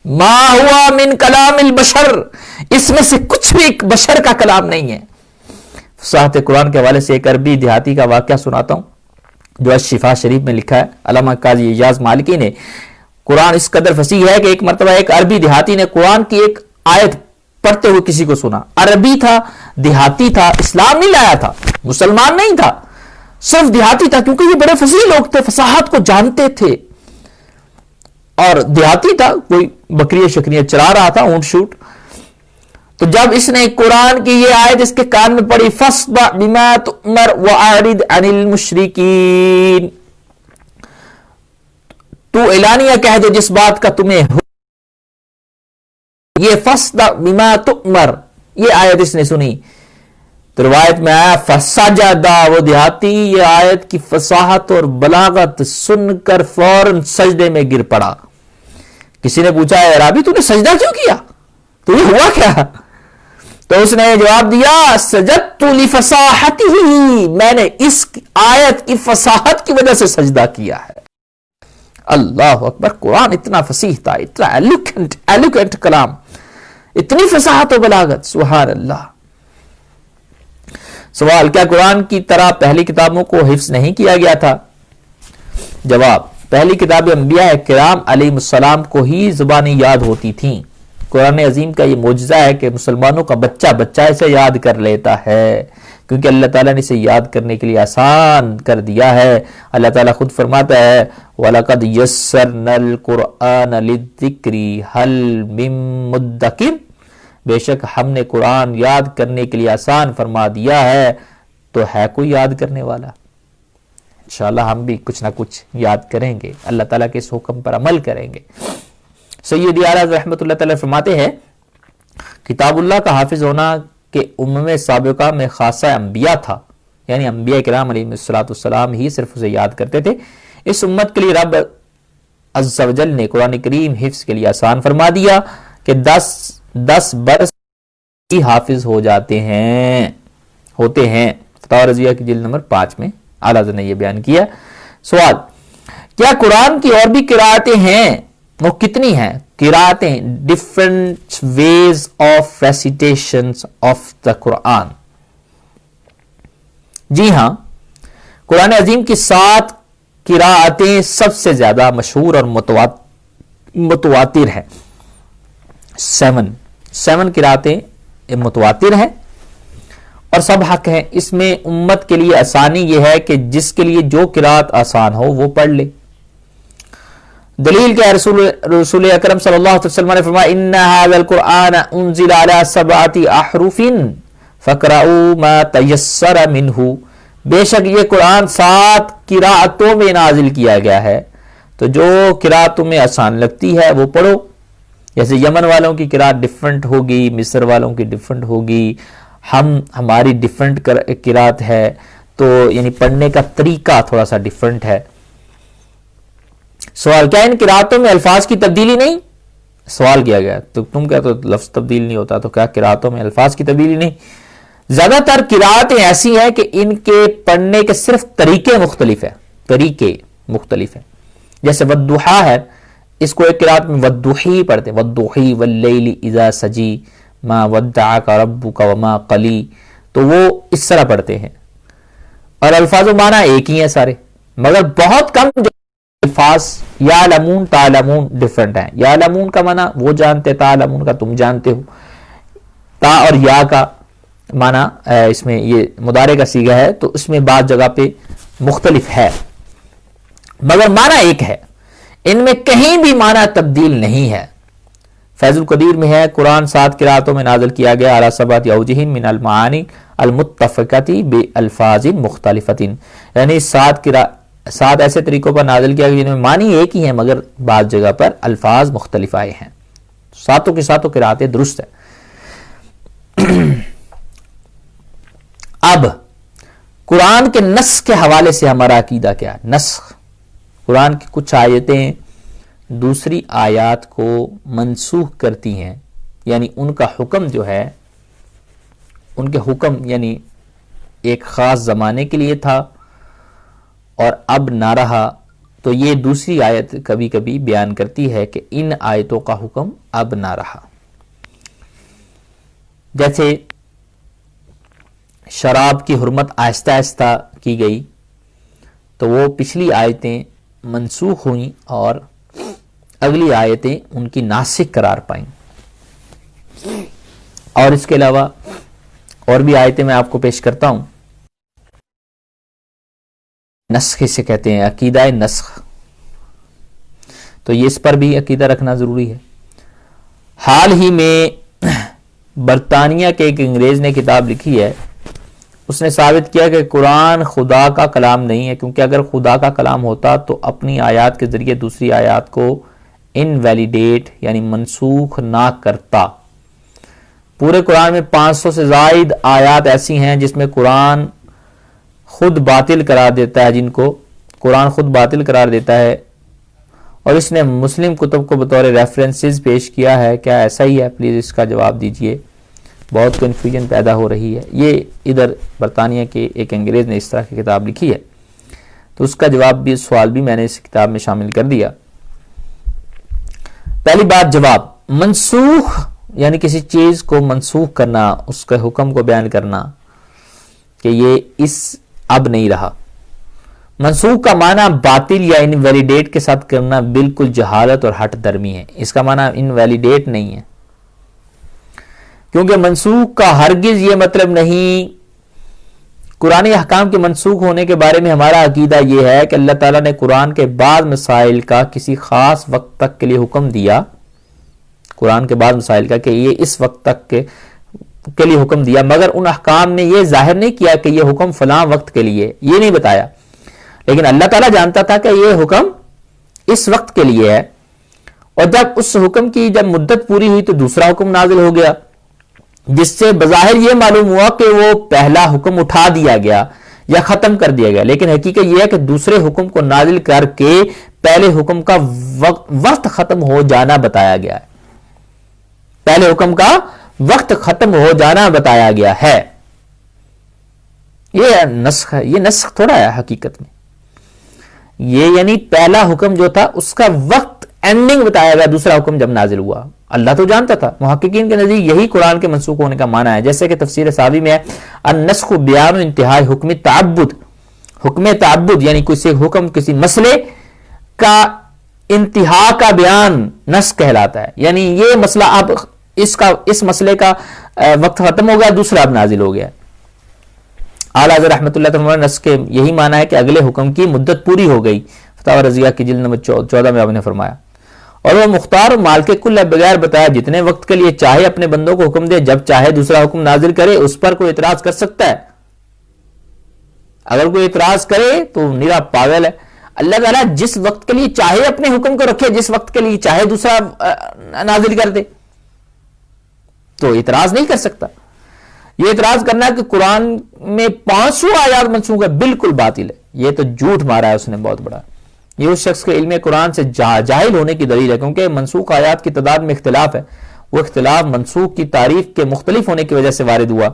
ما ہوا من کلام البشر، اس میں سے کچھ بھی بشر کا کلام نہیں ہے. فصاحت قرآن کے حوالے سے ایک عربی دیہاتی کا واقعہ سناتا ہوں جو الشفا شریف میں لکھا ہے. علامہ قاضی اعجاز مالکی نے. قرآن اس قدر فصیح ہے کہ ایک مرتبہ ایک عربی دیہاتی نے قرآن کی ایک آیت پڑھتے ہوئے کسی کو سنا. عربی تھا، دیہاتی تھا، اسلام نہیں لایا تھا، مسلمان نہیں تھا، صرف دیہاتی تھا، کیونکہ یہ بڑے فصیح لوگ تھے، فصاحت کو جانتے تھے. اور دیہاتی تھا، کوئی بکریاں شکریاں چلا رہا تھا، اونٹ شوٹ. تو جب اس نے قرآن کی یہ آیت اس کے کان میں پڑھی فاصدع بما تؤمر واعرض عن المشرکین، تو اعلانیہ کہہ دو جس بات کا تمہیں ہو. یہ فاصدع بما تؤمر، یہ آیت اس نے سنی تو روایت میں آیا فسجدہ، وہ دیہاتی یہ آیت کی فصاحت اور بلاغت سن کر فوراً سجدے میں گر پڑا. کسی نے پوچھا اے رابی تو نے سجدہ کیوں کیا؟ تو یہ ہوا کیا؟ تو اس نے جواب دیا سجدت لفصاحتہ، میں نے اس آیت کی فصاحت کی وجہ سے سجدہ کیا ہے. اللہ اکبر. قرآن اتنا فصیح تھا، اتنا ایلوکینٹ کلام، اتنی فصاحت و بلاغت. سبحان اللہ. سوال، کیا قرآن کی طرح پہلی کتابوں کو حفظ نہیں کیا گیا تھا؟ جواب، پہلی کتابیں انبیاء کرام علیہ السلام کو ہی زبانی یاد ہوتی تھیں. قرآن عظیم کا یہ معجزہ ہے کہ مسلمانوں کا بچہ اسے یاد کر لیتا ہے، کیونکہ اللہ تعالیٰ نے اسے یاد کرنے کے لیے آسان کر دیا ہے. اللہ تعالیٰ خود فرماتا ہے وَلَقَدْ يَسَّرْنَا الْقُرْآنَ لِلذِّكْرِ هَلْ مِن مُدَّكِرٍ، بے شک ہم نے قرآن یاد کرنے کے لیے آسان فرما دیا ہے، تو ہے کوئی یاد کرنے والا؟ انشاءاللہ ہم بھی کچھ نہ کچھ یاد کریں گے، اللہ تعالیٰ کے اس حکم پر عمل کریں گے. سید اعلیٰ رحمۃ اللہ تعالیٰ فرماتے ہیں کتاب اللہ کا حافظ ہونا کہ سابقہ میں خاصہ انبیاء تھا، یعنی انبیاء کرام علیہ السلام ہی صرف اسے یاد کرتے تھے. اس امت کے لیے رب عز و جل نے قرآن کریم حفظ کے لیے آسان فرما دیا کہ 10 برس ہی حافظ ہوتے ہیں. فتاوی رضویہ کی جلد نمبر 5 میں اعلیٰ حضرت نے یہ بیان کیا. سوال، کیا قرآن کی اور بھی قرأتیں ہیں؟ وہ کتنی ہیں قرأتیں؟ Different ways of recitations of the Quran. جی ہاں، قرآن عظیم کی 7 قراءتیں سب سے زیادہ مشہور اور متواتر ہیں. 7 قراءتیں متواتر ہیں اور سب حق ہیں. اس میں امت کے لیے آسانی یہ ہے کہ جس کے لیے جو قراءت آسان ہو وہ پڑھ لے. دلیل کیا؟ رسول اکرم صلی اللہ علیہ وسلم نے فرمایا ان ھذا القرآن انزل علی 7 احرف فقرؤوا ما تیسر منہ. بے شک یہ قرآن 7 قراءتوں میں نازل کیا گیا ہے تو جو قراءتوں میں آسان لگتی ہے وہ پڑھو. جیسے یمن والوں کی قراءت ڈیفرنٹ ہوگی، مصر والوں کی ڈیفرنٹ ہوگی، ہماری ڈیفرنٹ قراءت ہے، تو یعنی پڑھنے کا طریقہ تھوڑا سا ڈیفرنٹ ہے. سوال کیا ان قراءتوں میں الفاظ کی تبدیلی نہیں؟ سوال کیا گیا تو تم کہتے ہو لفظ تبدیل نہیں ہوتا، تو کیا قراءتوں میں الفاظ کی تبدیلی نہیں؟ زیادہ تر قراءتیں ایسی ہیں کہ ان کے پڑھنے کے صرف طریقے مختلف ہیں. جیسے والضحیٰ ہے، اس کو ایک قراءت میں والضحی پڑھتے ہیں، والضحی واللیل اذا سجی ما ودعک ربک وما قلی، تو وہ اس طرح پڑھتے ہیں اور الفاظ و معنی ایک ہی ہیں سارے، مگر بہت کم الفاظ یعلمون تعلمون ڈفرنٹ ہیں. یعلمون کا معنی وہ جانتے، تعلمون کا تم جانتے ہو. تا اور یا کا معنی اس میں یہ مضارع کا صیغہ ہے تو اس میں بعض جگہ پہ مختلف ہے مگر معنی ایک ہے. ان میں کہیں بھی معنی تبدیل نہیں ہے. فیض القدیر میں ہے قرآن 7 قراءتوں میں نازل کیا گیا علی 7 اوجہ من المعانی المتفقۃ بالفاظ مختلفۃ، یعنی 7 ایسے طریقوں پر نازل کیا گیا جن میں معنی ایک ہی ہیں مگر بعض جگہ پر الفاظ مختلف آئے ہیں. 7 کی 7 قراءتیں درست ہیں. اب قرآن کے نسخ کے حوالے سے ہمارا عقیدہ کیا ہے؟ نسخ، قرآن کی کچھ آیتیں دوسری آیات کو منسوخ کرتی ہیں، یعنی ان کا حکم جو ہے، ان کے حکم یعنی ایک خاص زمانے کے لیے تھا اور اب نہ رہا، تو یہ دوسری آیت کبھی کبھی بیان کرتی ہے کہ ان آیتوں کا حکم اب نہ رہا. جیسے شراب کی حرمت آہستہ آہستہ کی گئی تو وہ پچھلی آیتیں منسوخ ہوئیں اور اگلی آیتیں ان کی ناسخ قرار پائیں. اور اس کے علاوہ اور بھی آیتیں میں آپ کو پیش کرتا ہوں. نسخ سے کہتے ہیں، عقیدہ نسخ، تو یہ اس پر بھی عقیدہ رکھنا ضروری ہے. حال ہی میں برطانیہ کے ایک انگریز نے کتاب لکھی ہے، اس نے ثابت کیا کہ قرآن خدا کا کلام نہیں ہے، کیونکہ اگر خدا کا کلام ہوتا تو اپنی آیات کے ذریعے دوسری آیات کو انویلیڈیٹ یعنی منسوخ نہ کرتا. پورے قرآن میں 500 سے زائد آیات ایسی ہیں جس میں قرآن خود باطل قرار دیتا ہے، جن کو قرآن خود باطل قرار دیتا ہے، اور اس نے مسلم کتب کو بطور ریفرنسز پیش کیا ہے. کیا ایسا ہی ہے؟ پلیز اس کا جواب دیجئے، بہت کنفیوژن پیدا ہو رہی ہے. یہ ادھر برطانیہ کے ایک انگریز نے اس طرح کی کتاب لکھی ہے، تو اس کا جواب بھی، سوال بھی میں نے اس کتاب میں شامل کر دیا. پہلی بات جواب، منسوخ یعنی کسی چیز کو منسوخ کرنا، اس کے حکم کو بیان کرنا کہ یہ اس اب نہیں رہا. منسوخ کا معنی باطل یا انویلیڈیٹ کے ساتھ کرنا بالکل جہالت اور ہٹ درمی ہے. اس کا معنی انویلیڈیٹ نہیں ہے، کیونکہ منسوخ کا ہرگز یہ مطلب نہیں. قرآن احکام کے منسوخ ہونے کے بارے میں ہمارا عقیدہ یہ ہے کہ اللہ تعالیٰ نے قرآن کے بعض مسائل کا کسی خاص وقت تک کے لیے حکم دیا، قرآن کے بعض مسائل کا کہ یہ اس وقت تک کے لیے حکم دیا، مگر ان احکام نے یہ ظاہر نہیں کیا کہ یہ حکم فلاں وقت کے لیے، یہ نہیں بتایا. لیکن اللہ تعالیٰ جانتا تھا کہ یہ حکم اس وقت کے لیے ہے، اور جب اس حکم کی جب مدت پوری ہوئی تو دوسرا حکم نازل ہو گیا، جس سے بظاہر یہ معلوم ہوا کہ وہ پہلا حکم اٹھا دیا گیا یا ختم کر دیا گیا، لیکن حقیقت یہ ہے کہ دوسرے حکم کو نازل کر کے پہلے حکم کا وقت ختم ہو جانا بتایا گیا ہے. پہلے حکم کا وقت ختم ہو جانا بتایا گیا ہے. یہ نسخ ہے، یہ نسخ تھوڑا ہے حقیقت میں. یہ یعنی پہلا حکم جو تھا اس کا وقت اینڈنگ بتایا گیا دوسرا حکم جب نازل ہوا. اللہ تو جانتا تھا. محققین کے نزدیک یہی قرآن کے منسوخ ہونے کا معنی ہے. جیسے کہ تفسیر ساوی میں ہے، النسخ بیان انتہائی حکم تعبد حکم تعبد یعنی کسی حکم کسی مسئلے کا انتہا کا بیان نسخ کہلاتا ہے. یعنی یہ مسئلہ اب اس مسئلے کا وقت ختم ہو گیا, دوسرا اب نازل ہو گیا. اعلیٰ حضرت رحمۃ اللہ تعالیٰ نسخ کے یہی معنی ہے کہ اگلے حکم کی مدت پوری ہو گئی. فتاوی رضیہ کی جلد نمبر 14 میں آپ نے فرمایا, اور وہ مختار مالک کل ہے, بغیر بتایا جتنے وقت کے لیے چاہے اپنے بندوں کو حکم دے, جب چاہے دوسرا حکم نازل کرے. اس پر کوئی اعتراض کر سکتا ہے؟ اگر کوئی اعتراض کرے تو نرا پاگل ہے. اللہ تعالیٰ جس وقت کے لیے چاہے اپنے حکم کو رکھے, جس وقت کے لیے چاہے دوسرا نازل کر دے, تو اعتراض نہیں کر سکتا. یہ اعتراض کرنا کہ قرآن میں 500 آیات منسوخ ہے, بالکل باطل ہے. یہ تو جھوٹ مارا ہے اس نے بہت بڑا. یہ اس شخص کے علم قرآن سے جاہل ہونے کی دلیل ہے, کیونکہ منسوخ آیات کی تعداد میں اختلاف ہے. وہ اختلاف منسوخ کی تعریف کے مختلف ہونے کی وجہ سے وارد ہوا,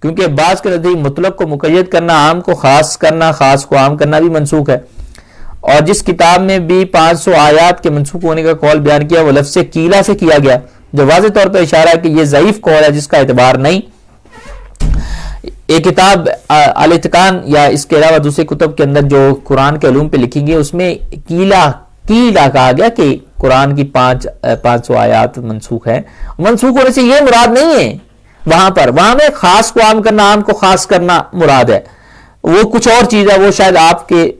کیونکہ بعض کے نزدیک مطلق کو مقید کرنا, عام کو خاص کرنا, خاص کو عام کرنا بھی منسوخ ہے. اور جس کتاب میں بھی 500 آیات کے منسوخ ہونے کا قول بیان کیا وہ لفظ قیلہ سے کیا گیا, جو واضح طور پر اشارہ ہے کہ یہ ضعیف قول ہے جس کا اعتبار نہیں. ایک کتاب الاتقان یا اس کے علاوہ دوسری کتب کے اندر جو قرآن کے علوم پہ لکھی گئی, اس میں قیلہ کہا گیا کہ قرآن کی 500 آیات منسوخ ہے. منسوخ ہونے سے یہ مراد نہیں ہے وہاں میں خاص کو عام کرنا, عام کو خاص کرنا مراد ہے. وہ کچھ اور چیز ہے, وہ شاید آپ کے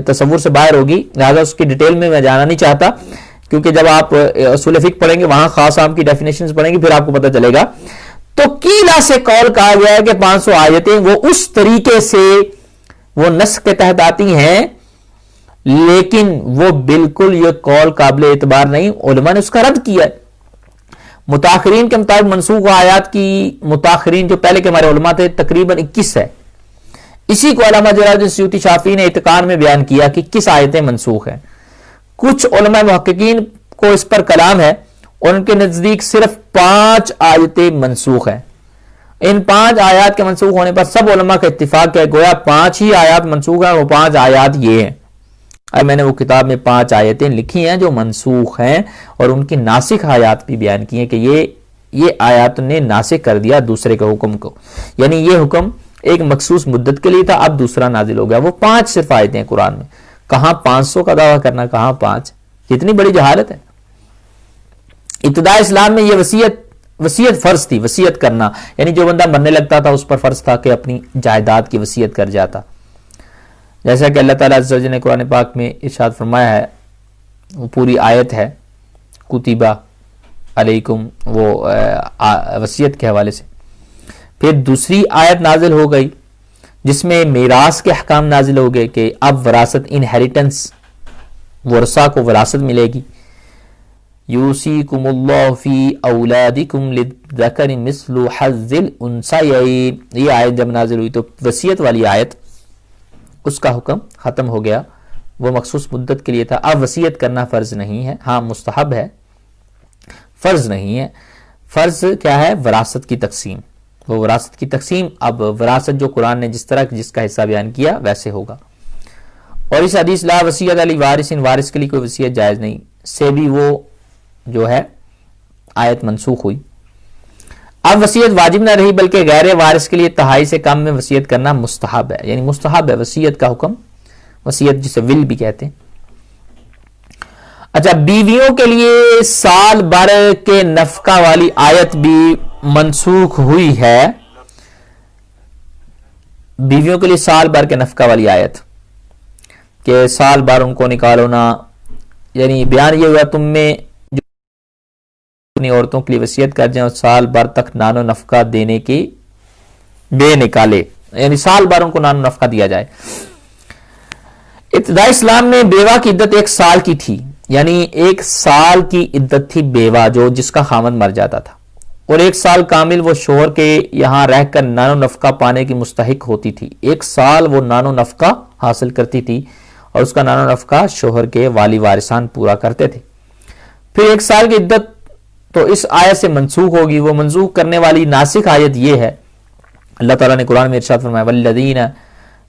تصور سے باہر ہوگی, لہٰذا اس کی ڈیٹیل میں جانا نہیں چاہتا, کیونکہ جب آپ اصول فقہ پڑھیں گے وہاں خاص عام کی ڈیفینیشنز پڑھیں گے پھر آپ کو پتہ چلے گا. تو قیلہ سے قول کہا گیا ہے کہ 500 آیتیں وہ اس طریقے سے وہ نسخ کے تحت آتی ہیں, لیکن وہ بالکل یہ قول قابل اعتبار نہیں. علماء نے اس کا رد کیا ہے. متاخرین کے مطابق منسوخ آیات کی متاخرین جو پہلے کے ہمارے علماء تھے تقریباً 21 ہے. اسی کو علامہ جلال الدین سیوطی شافعی نے اتقان میں بیان کیا کہ 21 آیتیں منسوخ ہیں. کچھ علماء محققین کو اس پر کلام ہے, اور ان کے نزدیک صرف 5 آیتیں منسوخ ہیں. ان 5 آیات کے منسوخ ہونے پر سب علماء کا اتفاق ہے, گویا 5 ہی آیات منسوخ ہیں. وہ 5 آیات یہ ہیں, اور میں نے وہ کتاب میں 5 آیتیں لکھی ہیں جو منسوخ ہیں, اور ان کی ناسخ آیات بھی بیان کی ہیں کہ یہ آیات نے ناسخ کر دیا دوسرے کے حکم کو. یعنی یہ حکم ایک مخصوص مدت کے لیے تھا, اب دوسرا نازل ہو گیا. وہ 5 صرف آیتیں ہیں قرآن میں. کہاں 500 کا دعویٰ کرنا, کہاں 5. کتنی بڑی جہالت ہے. ابتداء اسلام میں یہ وصیت فرض تھی, وصیت کرنا, یعنی جو بندہ مرنے لگتا تھا اس پر فرض تھا کہ اپنی جائیداد کی وصیت کر جاتا. جیسا کہ اللہ تعالیٰ عز و جل نے قرآن پاک میں ارشاد فرمایا ہے, وہ پوری آیت ہے کتبہ علیکم, وہ وصیت کے حوالے سے. پھر دوسری آیت نازل ہو گئی جس میں میراث کے احکام نازل ہو گئے کہ اب وراثت, انہیریٹنس, ورثہ کو وراثت ملے گی. یوصیکم اللہ فی اولادکم للذکر مثل حظ الانثیین. یہ آیت جب نازل ہوئی تو وصیت والی آیت, اس کا حکم ختم ہو گیا. وہ مخصوص مدت کے لیے تھا. اب وصیت کرنا فرض نہیں ہے, ہاں مستحب ہے, فرض نہیں ہے. فرض کیا ہے؟ وراثت کی تقسیم. وہ وراثت کی تقسیم اب وراثت جو قرآن نے جس کا حصہ بیان کیا ویسے ہوگا. اور اس حدیث لا وصیت علی وارث, وارث کے لیے کوئی وصیت جائز نہیں سے بھی وہ جو ہے آیت منسوخ ہوئی. اب وصیت واجب نہ رہی بلکہ غیر وارث کے لیے تہائی سے کم میں وصیت کرنا مستحب ہے. یعنی مستحب ہے وصیت کا حکم, وصیت جسے ول بھی کہتے ہیں. اچھا, بیویوں کے لیے سال بھر کے نفقہ والی آیت بھی منسوخ ہوئی ہے. بیویوں کے لیے سال بھر کے نفقہ والی آیت کہ سال بھر ان کو نکالو نا, یعنی بیان یہ ہوا تم میں جو اپنی عورتوں کے لیے وصیت کر جائیں اور سال بھر تک نان و نفقہ دینے کی بے نکالے, یعنی سال بھر ان کو نان و نفقہ دیا جائے. ابتدائی اسلام میں بیوہ کی عدت 1 سال کی تھی, یعنی 1 سال کی عدت تھی بیوہ جس کا خامند مر جاتا تھا, اور 1 سال کامل وہ شوہر کے یہاں رہ کر نان و نفقہ پانے کی مستحق ہوتی تھی. 1 سال وہ نان و نفقہ حاصل کرتی تھی اور اس کا نان و نفقہ شوہر کے والی وارثان پورا کرتے تھے. پھر 1 سال کی عدت تو اس آیت سے منسوخ ہوگی. وہ منسوخ کرنے والی ناسخ آیت یہ ہے, اللہ تعالیٰ نے قرآن میں ارشاد فرمایا والذین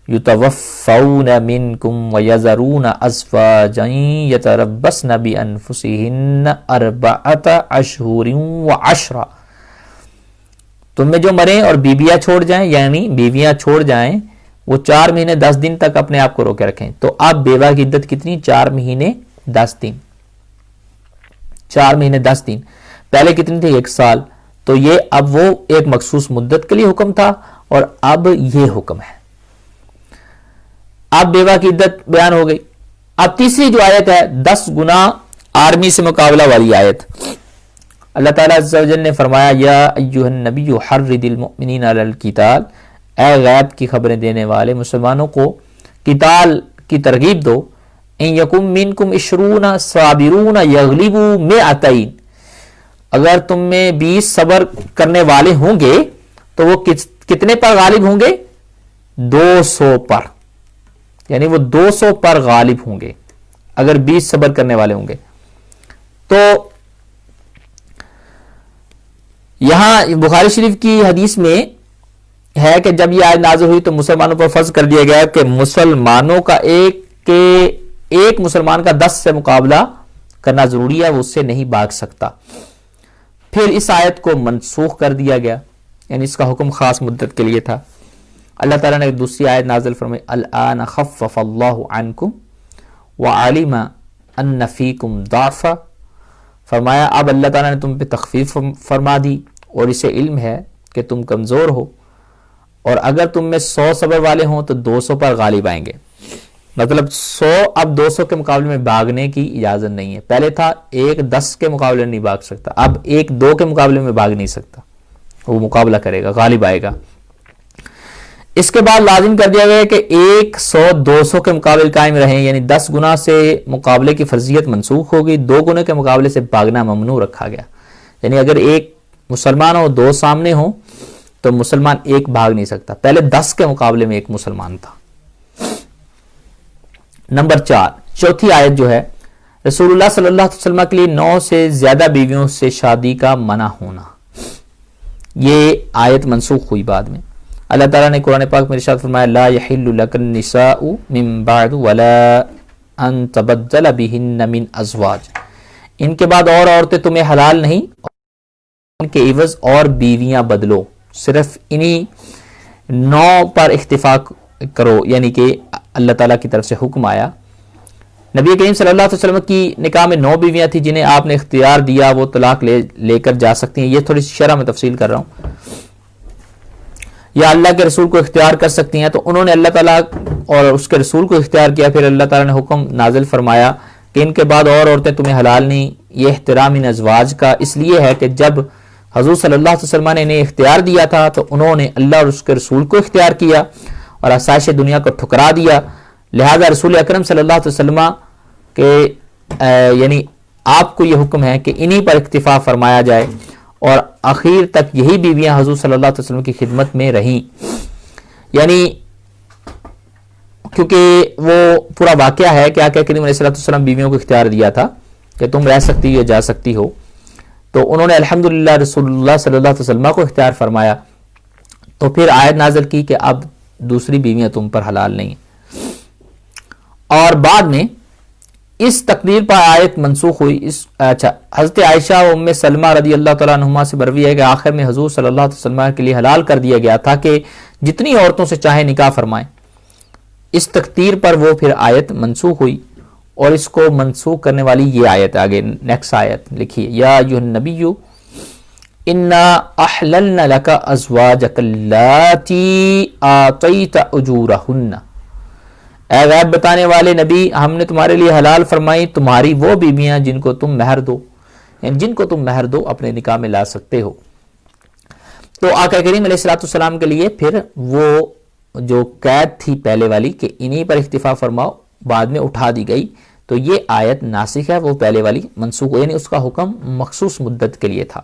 یتوفون منکم ویذرون ازواجا یتربصن بانفسہن 4 اشہر و10. تم میں جو مریں اور بیویاں چھوڑ جائیں, یعنی بیویاں چھوڑ جائیں وہ 4 مہینے 10 دن تک اپنے آپ کو روکے رکھیں. تو اب بیوہ کی عدت کتنی؟ 4 مہینے 10 دن. 4 مہینے 10 دن. پہلے کتنی تھی؟ 1 سال. تو یہ اب وہ ایک مخصوص مدت کے لیے حکم تھا اور اب یہ حکم ہے. اب بیوہ کی عدت بیان ہو گئی. اب تیسری جو آیت ہے 10 گنا آرمی سے مقابلہ والی آیت. اللہ تعالیٰ عز و جل نے فرمایا یا ایھا النبی حرض المؤمنین علی القتال، اے غیب کی خبریں دینے والے مسلمانوں کو قتال کی ترغیب دو. ان یکم منکم 20 صابرون یغلبوا 200، اگر تم میں 20 صبر کرنے والے ہوں گے تو وہ کتنے پر غالب ہوں گے؟ 200 پر. یعنی وہ 200 پر غالب ہوں گے اگر 20 صبر کرنے والے ہوں گے. تو یہاں بخاری شریف کی حدیث میں ہے کہ جب یہ آیت نازل ہوئی تو مسلمانوں پر فرض کر دیا گیا کہ مسلمانوں کا ایک مسلمان کا 10 سے مقابلہ کرنا ضروری ہے، وہ اس سے نہیں بھاگ سکتا. پھر اس آیت کو منسوخ کر دیا گیا، یعنی اس کا حکم خاص مدت کے لیے تھا. اللہ تعالیٰ نے ایک دوسری آیت نازل فرمائی الآن خفف اللہ عنکم وعلم ان فیکم ضعفا، فرمایا اب اللہ تعالیٰ نے تم پہ تخفیف فرما دی اور اسے علم ہے کہ تم کمزور ہو، اور اگر تم میں 100 صبر والے ہوں تو 200 پر غالب آئیں گے. مطلب 100 اب 200 کے مقابلے میں بھاگنے کی اجازت نہیں ہے. پہلے تھا 1 10 کے مقابلے میں نہیں بھاگ سکتا، اب 1 2 کے مقابلے میں بھاگ نہیں سکتا، وہ مقابلہ کرے گا، غالب آئے گا. اس کے بعد لازم کر دیا گیا کہ 100 200 کے مقابلے قائم رہیں، یعنی 10 گنا سے مقابلے کی فرضیت منسوخ ہو گئی. 2 گنے کے مقابلے سے بھاگنا ممنوع رکھا گیا. یعنی اگر ایک مسلمان ہو 2 سامنے ہوں تو مسلمان 1 بھاگ نہیں سکتا. پہلے 10 کے مقابلے میں 1 مسلمان تھا. نمبر 4 چوتھی آیت جو ہے رسول اللہ صلی اللہ علیہ وسلم کے لیے 9 سے زیادہ بیویوں سے شادی کا منع ہونا. یہ آیت منسوخ ہوئی بعد میں. اللہ تعالیٰ نے قرآن پاک میں ارشاد فرمایا لا یحل لک النساء من بعد ولا ان تبدل بهن من ازواج، ان کے بعد اور عورتیں تمہیں حلال نہیں، ان کے عوض اور بیویاں بدلو. صرف انہی 9 پر اکتفا کرو، یعنی کہ اللہ تعالیٰ کی طرف سے حکم آیا. نبی کریم صلی اللہ علیہ وسلم کی نکاح میں 9 بیویاں تھیں جنہیں آپ نے اختیار دیا وہ طلاق لے کر جا سکتی ہیں. یہ تھوڑی شرح میں تفصیل کر رہا ہوں. یا اللہ کے رسول کو اختیار کر سکتی ہیں، تو انہوں نے اللہ تعالیٰ اور اس کے رسول کو اختیار کیا. پھر اللہ تعالیٰ نے حکم نازل فرمایا کہ ان کے بعد اور عورتیں تمہیں حلال نہیں. یہ احترام ان ازواج کا اس لیے ہے کہ جب حضور صلی اللہ علیہ وسلم نے انہیں اختیار دیا تھا تو انہوں نے اللہ اور اس کے رسول کو اختیار کیا اور آسائش دنیا کو ٹھکرا دیا. لہذا رسول اکرم صلی اللہ علیہ وسلم کے یعنی آپ کو یہ حکم ہے کہ انہی پر اکتفا فرمایا جائے، اور آخر تک یہی بیویاں حضور صلی اللہ علیہ وسلم کی خدمت میں رہیں. یعنی کیونکہ وہ پورا واقعہ ہے کہ آقا کریم علیہ السلام بیویوں کو اختیار دیا تھا کہ تم رہ سکتی ہو جا سکتی ہو، تو انہوں نے الحمدللہ رسول اللہ صلی اللہ علیہ وسلم کو اختیار فرمایا. تو پھر آیت نازل کی کہ اب دوسری بیویاں تم پر حلال نہیں. اور بعد میں اس تقدیر پر آیت منسوخ ہوئی. حضرت عائشہ و ام سلمہ رضی اللہ تعالیٰ عنہما سے مروی ہے کہ آخر میں حضور صلی اللہ علیہ وسلم کے لیے حلال کر دیا گیا تھا کہ جتنی عورتوں سے چاہے نکاح فرمائیں. اس تقدیر پر وہ پھر آیت منسوخ ہوئی، اور اس کو منسوخ کرنے والی یہ آیت آگے نیکسٹ آیت لکھیے یا ایھا النبی انا احللنا لک ازواجک اللاتی آتیت اجورہن، اے غیب بتانے والے نبی ہم نے تمہارے لیے حلال فرمائی تمہاری وہ بیویاں جن کو تم مہر دو، یعنی جن کو تم مہر دو اپنے نکاح میں لا سکتے ہو. تو آقا کریم علیہ السلام کے لیے پھر وہ جو قید تھی پہلے والی کہ انہی پر اکتفا فرماؤ بعد میں اٹھا دی گئی. تو یہ آیت ناسخ ہے، وہ پہلے والی منسوخ، یعنی اس کا حکم مخصوص مدت کے لیے تھا.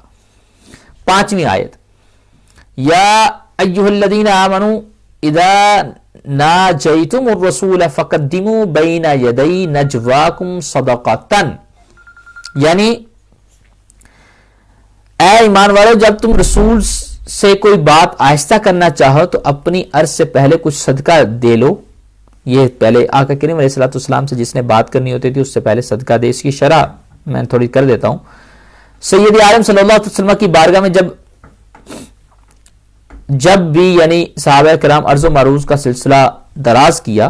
5ویں آیت یا ایھا الذین آمنوا اذا ناجیتم الرسول فقدموا بین یدی نجواکم صدقۃ، یعنی اے ایمان والو جب تم رسول سے کوئی بات آہستہ کرنا چاہو تو اپنی عرض سے پہلے کچھ صدقہ دے لو. یہ پہلے آقا کریم علیہ السلام سے جس نے بات کرنی ہوتی تھی اس سے پہلے صدقہ دے. اس کی شرح میں تھوڑی کر دیتا ہوں. سید عالم صلی اللہ علیہ وسلم کی بارگاہ میں جب جب بھی یعنی صحابہ کرام عرض و معروض کا سلسلہ دراز کیا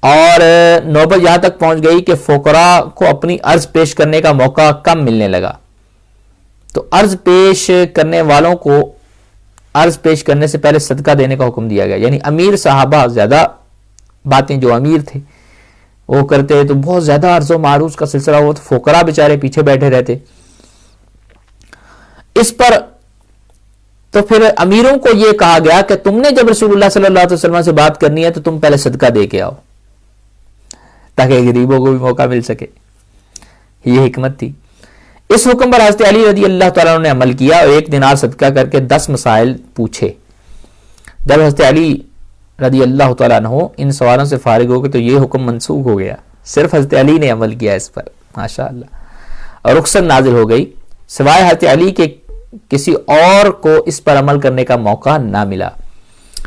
اور نوبت یہاں تک پہنچ گئی کہ فقراء کو اپنی عرض پیش کرنے کا موقع کم ملنے لگا، تو عرض پیش کرنے والوں کو عرض پیش کرنے سے پہلے صدقہ دینے کا حکم دیا گیا. یعنی امیر صحابہ زیادہ باتیں جو امیر تھے وہ کرتے تو بہت زیادہ عرض و معروض کا سلسلہ ہوا، تو فقراء بیچارے پیچھے بیٹھے رہتے. اس پر تو پھر امیروں کو یہ کہا گیا کہ تم نے جب رسول اللہ صلی اللہ علیہ وسلم سے بات کرنی ہے تو تم پہلے صدقہ دے کے آؤ تاکہ غریبوں کو بھی موقع مل سکے. یہ حکمت تھی. اس حکم پر حضرت علی رضی اللہ تعالیٰ نے عمل کیا اور 1 دینار صدقہ کر کے 10 مسائل پوچھے. جب حضرت علی رضی اللہ تعالیٰ عنہ ان سوالوں سے فارغ ہو گئے تو یہ حکم منسوخ ہو گیا. صرف حضرت علی نے عمل کیا اس پر، ماشاءاللہ، اور رخصت نازل ہو گئی. سوائے حضرت علی کے کسی اور کو اس پر عمل کرنے کا موقع نہ ملا.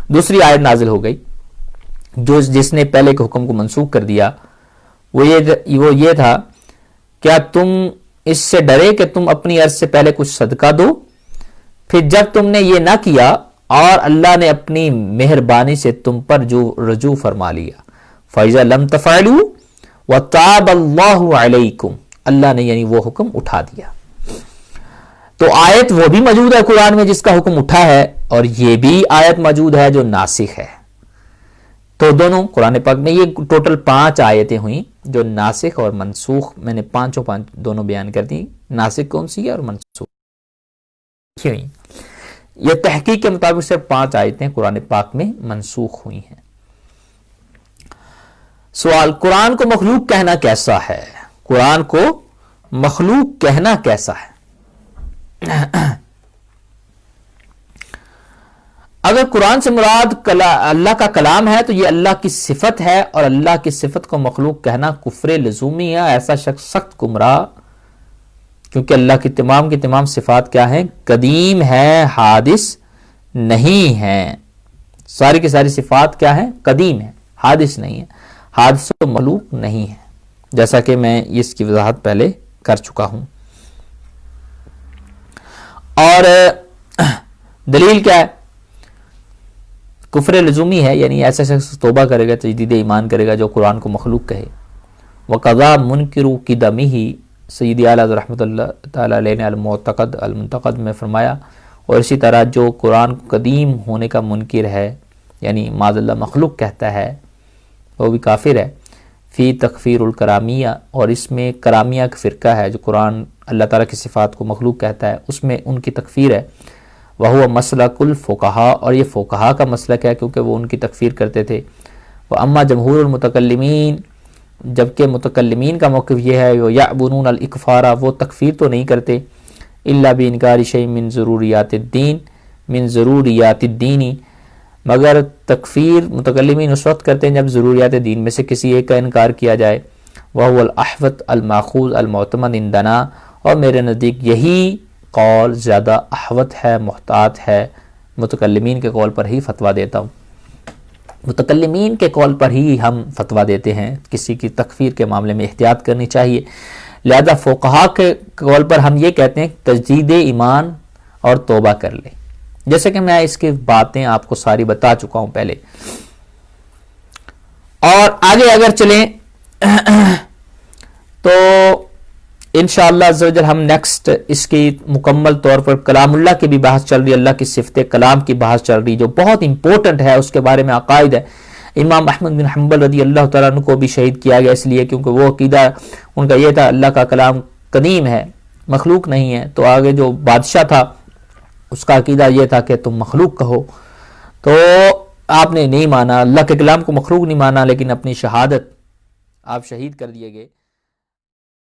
دوسری آیت نازل ہو گئی جس نے پہلے کے حکم کو منسوخ کر دیا، وہ یہ تھا، کیا تم اس سے ڈرے کہ تم اپنی عرض سے پہلے کچھ صدقہ دو، پھر جب تم نے یہ نہ کیا اور اللہ نے اپنی مہربانی سے تم پر جو رجوع فرما لیا. فَإِذَا لَمْ تَفْعَلُوا وَتَابَ اللَّهُ عَلَيْكُمْ، اللہ نے یعنی وہ حکم اٹھا دیا. تو آیت وہ بھی موجود ہے قرآن میں جس کا حکم اٹھا ہے، اور یہ بھی آیت موجود ہے جو ناسخ ہے. تو دونوں قرآن پاک میں یہ ٹوٹل 5 آیتیں ہوئیں جو ناسخ اور منسوخ، میں نے 5 دونوں بیان کر دی. ناسخ کون سی ہے اور منسوخ ہوئی. یہ تحقیق کے مطابق صرف 5 آیتیں قرآن پاک میں منسوخ ہوئی ہیں. سوال، قرآن کو مخلوق کہنا کیسا ہے؟ قرآن کو مخلوق کہنا کیسا ہے؟ اگر قرآن سے مراد اللہ کا کلام ہے تو یہ اللہ کی صفت ہے، اور اللہ کی صفت کو مخلوق کہنا کفر لزومی ہے. ایسا شخص سخت گمراہ، کیونکہ اللہ کی تمام صفات کیا ہیں؟ قدیم ہیں، حادث نہیں ہیں. ساری کی ساری صفات کیا ہیں؟ قدیم ہیں، حادث نہیں ہیں. حادث و مخلوق نہیں ہے، جیسا کہ میں اس کی وضاحت پہلے کر چکا ہوں. اور دلیل کیا ہے؟ کفر لزومی ہے، یعنی ایسا شخص توبہ کرے گا، تجدید ایمان کرے گا جو قرآن کو مخلوق کہے. وَقَضَى مُنْكِرُ قِدَمِهِ، سیدی اعلیٰ رحمۃ اللہ تعالیٰ علیہ نے المنتقد میں فرمایا، اور اسی طرح جو قرآن کو قدیم ہونے کا منکر ہے، یعنی معاذ اللہ مخلوق کہتا ہے، وہ بھی کافر ہے. فی تکفیر الکرامیہ، اور اس میں کرامیہ کا فرقہ ہے جو قرآن اللہ تعالیٰ کی صفات کو مخلوق کہتا ہے، اس میں ان کی تکفیر ہے. وہو مسلک الفقہاء، اور یہ فقہاء کا مسلک ہے کیونکہ وہ ان کی تکفیر کرتے تھے. واما جمہور المتکلمین، جبکہ متکلمین کا موقف یہ ہے، یعبنون الاکفار، وہ تکفیر تو نہیں کرتے، الا بانکار شیء من ضروریات الدین، مگر تکفیر متکلمین اس وقت کرتے ہیں جب ضروریات دین میں سے کسی ایک کا انکار کیا جائے. وہو الاحوط الماخوذ المعتمد عندنا، اور میرے نزدیک یہی قول زیادہ احوط ہے، محتاط ہے. متکلمین کے قول پر ہی فتویٰ دیتا ہوں، متکلمین کے قول پر ہی ہم فتویٰ دیتے ہیں. کسی کی تکفیر کے معاملے میں احتیاط کرنی چاہیے. لہذا فقہاء کے قول پر ہم یہ کہتے ہیں تجدید ایمان اور توبہ کر لے، جیسے کہ میں اس کی باتیں آپ کو ساری بتا چکا ہوں پہلے. اور آگے اگر چلیں تو انشاءاللہ عزوجل ہم نیکسٹ اس کی مکمل طور پر کلام اللہ کی بھی بحث چل رہی ہے، اللہ کی صفت کلام کی بحث چل رہی جو بہت امپورٹنٹ ہے، اس کے بارے میں عقائد ہے. امام احمد بن حنبل رضی اللہ تعالیٰ عنہ کو بھی شہید کیا گیا اس لیے کیونکہ وہ عقیدہ ان کا یہ تھا اللہ کا کلام قدیم ہے، مخلوق نہیں ہے. تو آگے جو بادشاہ تھا اس کا عقیدہ یہ تھا کہ تم مخلوق کہو، تو آپ نے نہیں مانا، اللہ کے کلام کو مخلوق نہیں مانا، لیکن اپنی شہادت آپ شہید کر دیے گئے.